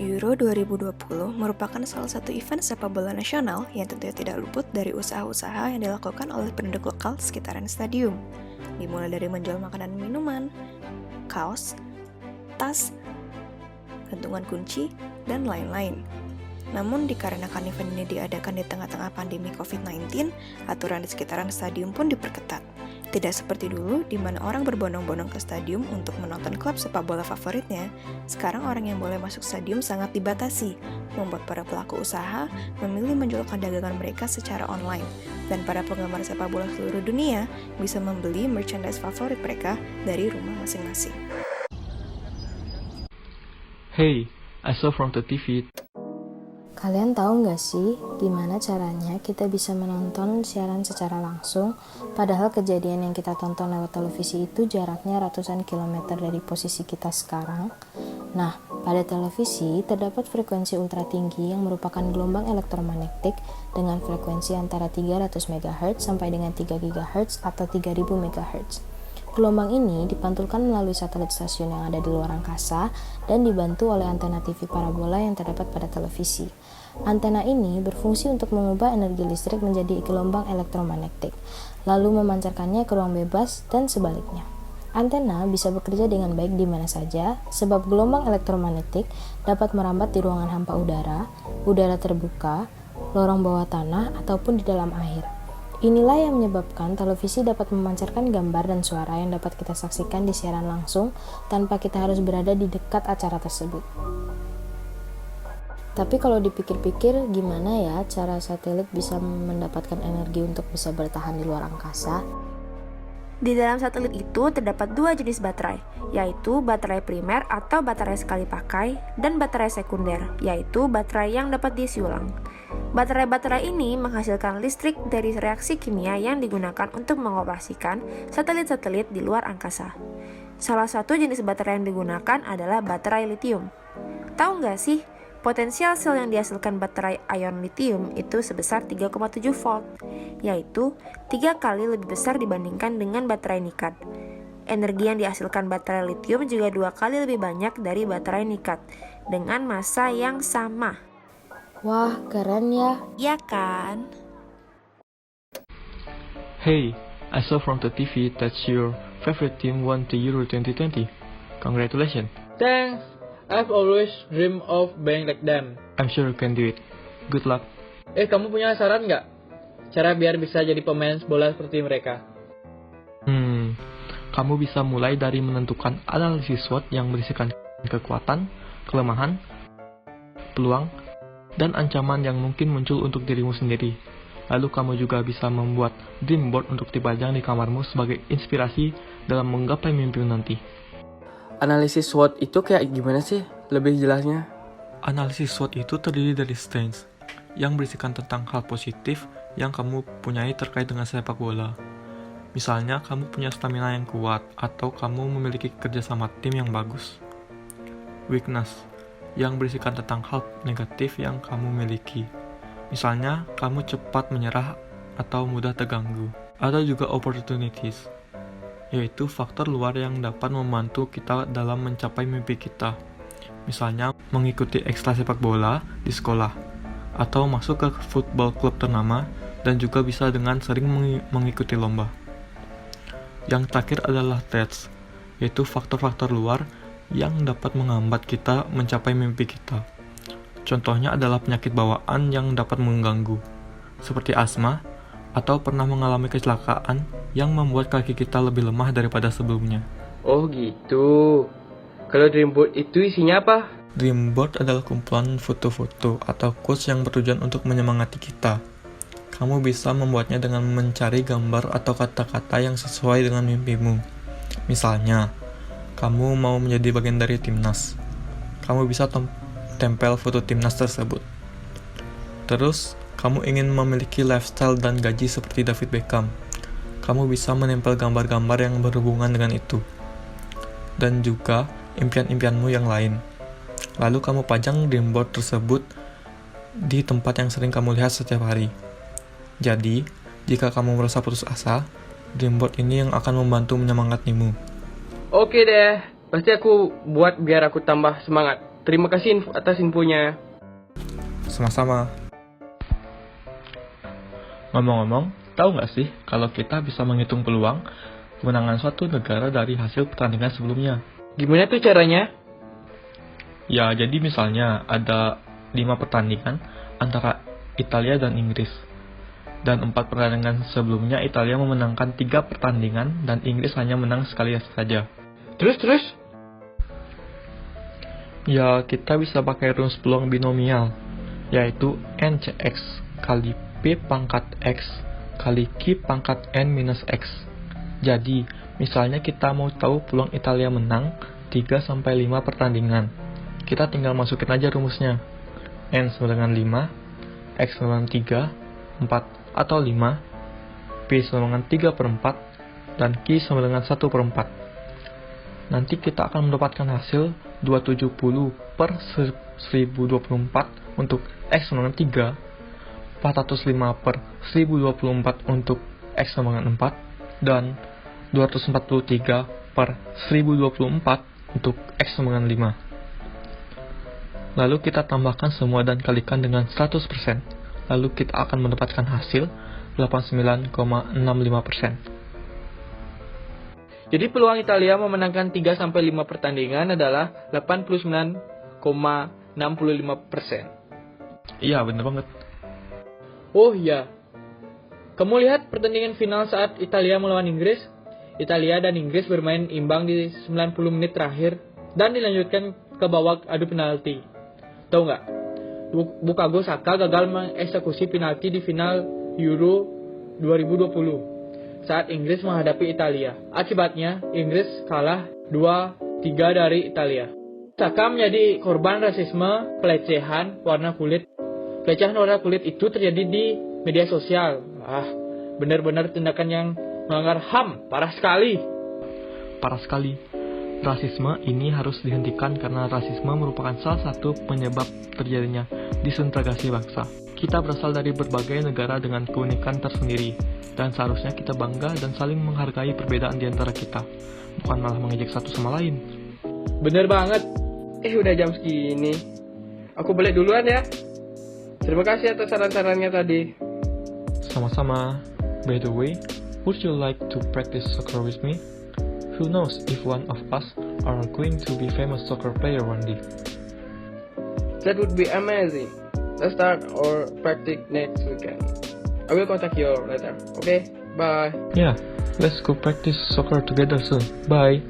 Euro 2020 merupakan salah satu event sepak bola nasional yang tentunya tidak luput dari usaha-usaha yang dilakukan oleh penduduk lokal sekitaran stadium. Dimulai dari menjual makanan minuman, kaos, tas, gantungan kunci, dan lain-lain. Namun dikarenakan event ini diadakan di tengah-tengah pandemi COVID-19, aturan di sekitaran stadium pun diperketat. Tidak seperti dulu, di mana orang berbondong-bondong ke stadium untuk menonton klub sepak bola favoritnya, sekarang orang yang boleh masuk stadium sangat dibatasi, membuat para pelaku usaha memilih menjualkan dagangan mereka secara online, dan para penggemar sepak bola seluruh dunia bisa membeli merchandise favorit mereka dari rumah masing-masing. Hey, I saw from the TV. Kalian tahu nggak sih gimana caranya kita bisa menonton siaran secara langsung, padahal kejadian yang kita tonton lewat televisi itu jaraknya ratusan kilometer dari posisi kita sekarang? Nah, pada televisi terdapat frekuensi ultra tinggi yang merupakan gelombang elektromagnetik dengan frekuensi antara 300 MHz sampai dengan 3 GHz atau 3000 MHz. Gelombang ini dipantulkan melalui satelit stasiun yang ada di luar angkasa dan dibantu oleh antena TV parabola yang terdapat pada televisi. Antena ini berfungsi untuk mengubah energi listrik menjadi gelombang elektromagnetik, lalu memancarkannya ke ruang bebas dan sebaliknya. Antena bisa bekerja dengan baik di mana saja, sebab gelombang elektromagnetik dapat merambat di ruangan hampa udara, udara terbuka, lorong bawah tanah, ataupun di dalam air. Inilah yang menyebabkan televisi dapat memancarkan gambar dan suara yang dapat kita saksikan di siaran langsung tanpa kita harus berada di dekat acara tersebut. Tapi kalau dipikir-pikir, gimana ya cara satelit bisa mendapatkan energi untuk bisa bertahan di luar angkasa? Di dalam satelit itu terdapat dua jenis baterai, yaitu baterai primer atau baterai sekali pakai, dan baterai sekunder, yaitu baterai yang dapat diisi ulang. Baterai-baterai ini menghasilkan listrik dari reaksi kimia yang digunakan untuk mengoperasikan satelit-satelit di luar angkasa. Salah satu jenis baterai yang digunakan adalah baterai litium. Tahu nggak sih, potensial sel yang dihasilkan baterai ion litium itu sebesar 3,7 volt, yaitu 3 kali lebih besar dibandingkan dengan baterai nikat. Energi yang dihasilkan baterai litium juga 2 kali lebih banyak dari baterai nikat, dengan massa yang sama. Wah, keren ya. Ya kan? Hey, I saw from the TV that your favorite team won the Euro 2020. Congratulations. Thanks. I've always dreamed of being like them. I'm sure you can do it. Good luck. Kamu punya saran nggak? Cara biar bisa jadi pemain bola seperti mereka? Kamu bisa mulai dari menentukan analisis SWOT yang berisikan kekuatan, kelemahan, peluang, dan ancaman yang mungkin muncul untuk dirimu sendiri. Lalu kamu juga bisa membuat dream board untuk dipajang di kamarmu sebagai inspirasi dalam menggapai mimpimu nanti. Analisis SWOT itu kayak gimana sih? Lebih jelasnya? Analisis SWOT itu terdiri dari strengths yang berisikan tentang hal positif yang kamu punyai terkait dengan sepak bola. Misalnya, kamu punya stamina yang kuat atau kamu memiliki kerjasama tim yang bagus. Weakness yang berisikan tentang hal negatif yang kamu miliki. Misalnya, kamu cepat menyerah atau mudah terganggu. Ada juga opportunities, yaitu faktor luar yang dapat membantu kita dalam mencapai mimpi kita. Misalnya, mengikuti ekstra sepak bola di sekolah, atau masuk ke football club ternama, dan juga bisa dengan sering mengikuti lomba. Yang terakhir adalah threats, yaitu faktor-faktor luar yang dapat menghambat kita mencapai mimpi kita. Contohnya adalah penyakit bawaan yang dapat mengganggu, seperti asma, atau pernah mengalami kecelakaan yang membuat kaki kita lebih lemah daripada sebelumnya. Oh gitu. Kalau dream board itu isinya apa? Dream board adalah kumpulan foto-foto atau quotes yang bertujuan untuk menyemangati kita. Kamu bisa membuatnya dengan mencari gambar atau kata-kata yang sesuai dengan mimpimu. Misalnya, kamu mau menjadi bagian dari timnas. Kamu bisa tempel foto timnas tersebut. Terus, kamu ingin memiliki lifestyle dan gaji seperti David Beckham. Kamu bisa menempel gambar-gambar yang berhubungan dengan itu. Dan juga impian-impianmu yang lain. Lalu kamu pajang dream board tersebut di tempat yang sering kamu lihat setiap hari. Jadi, jika kamu merasa putus asa, dream board ini yang akan membantu menyemangatimu. Oke deh, pasti aku buat biar aku tambah semangat. Terima kasih atas infonya. Sama-sama. Ngomong-ngomong, tahu nggak sih kalau kita bisa menghitung peluang kemenangan suatu negara dari hasil pertandingan sebelumnya? Gimana tuh caranya? Ya, jadi misalnya ada 5 pertandingan antara Italia dan Inggris. Dan 4 pertandingan sebelumnya Italia memenangkan 3 pertandingan dan Inggris hanya menang sekali saja. Terus? Ya, kita bisa pakai rumus peluang binomial, yaitu NCX kali P pangkat X kali Q pangkat N minus X. Jadi, misalnya kita mau tahu peluang Italia menang 3-5 pertandingan. Kita tinggal masukin aja rumusnya. N sama dengan 5, X sama dengan 3, 4 atau 5, P sama dengan 3/4, dan Q sama dengan 1/4. Nanti kita akan mendapatkan hasil 270 per 1024 untuk X sama dengan 3, 405 per 1024 untuk X sama dengan 4, dan 243 per 1024 untuk X sama dengan 5. Lalu kita tambahkan semua dan kalikan dengan 100%. Lalu kita akan mendapatkan hasil 89,65%. Jadi peluang Italia memenangkan 3-5 pertandingan adalah 89,65%. Iya, bener banget. Oh iya. Kamu lihat pertandingan final saat Italia melawan Inggris? Italia dan Inggris bermain imbang di 90 menit terakhir dan dilanjutkan ke babak adu penalti. Tahu nggak? Bukayo Saka gagal mengeksekusi penalti di final Euro 2020 saat Inggris menghadapi Italia. Akibatnya, Inggris kalah 2-3 dari Italia. Saka menjadi korban rasisme pelecehan warna kulit. Pelecehan warna kulit itu terjadi di media sosial. Benar-benar tindakan yang melanggar HAM. Parah sekali. Parah sekali. Rasisme ini harus dihentikan karena rasisme merupakan salah satu penyebab terjadinya disintegrasi bangsa. Kita berasal dari berbagai negara dengan keunikan tersendiri, dan seharusnya kita bangga dan saling menghargai perbedaan di antara kita, bukan malah mengejek satu sama lain. Bener banget. Udah jam segini. Aku balik duluan ya. Terima kasih atas saran-sarannya tadi. Sama-sama. By the way, would you like to practice soccer with me? Who knows if one of us are going to be famous soccer player one day? That would be amazing. Let's start our practice next weekend. I will contact you later. Okay? Bye. Yeah, let's go practice soccer together soon. Bye.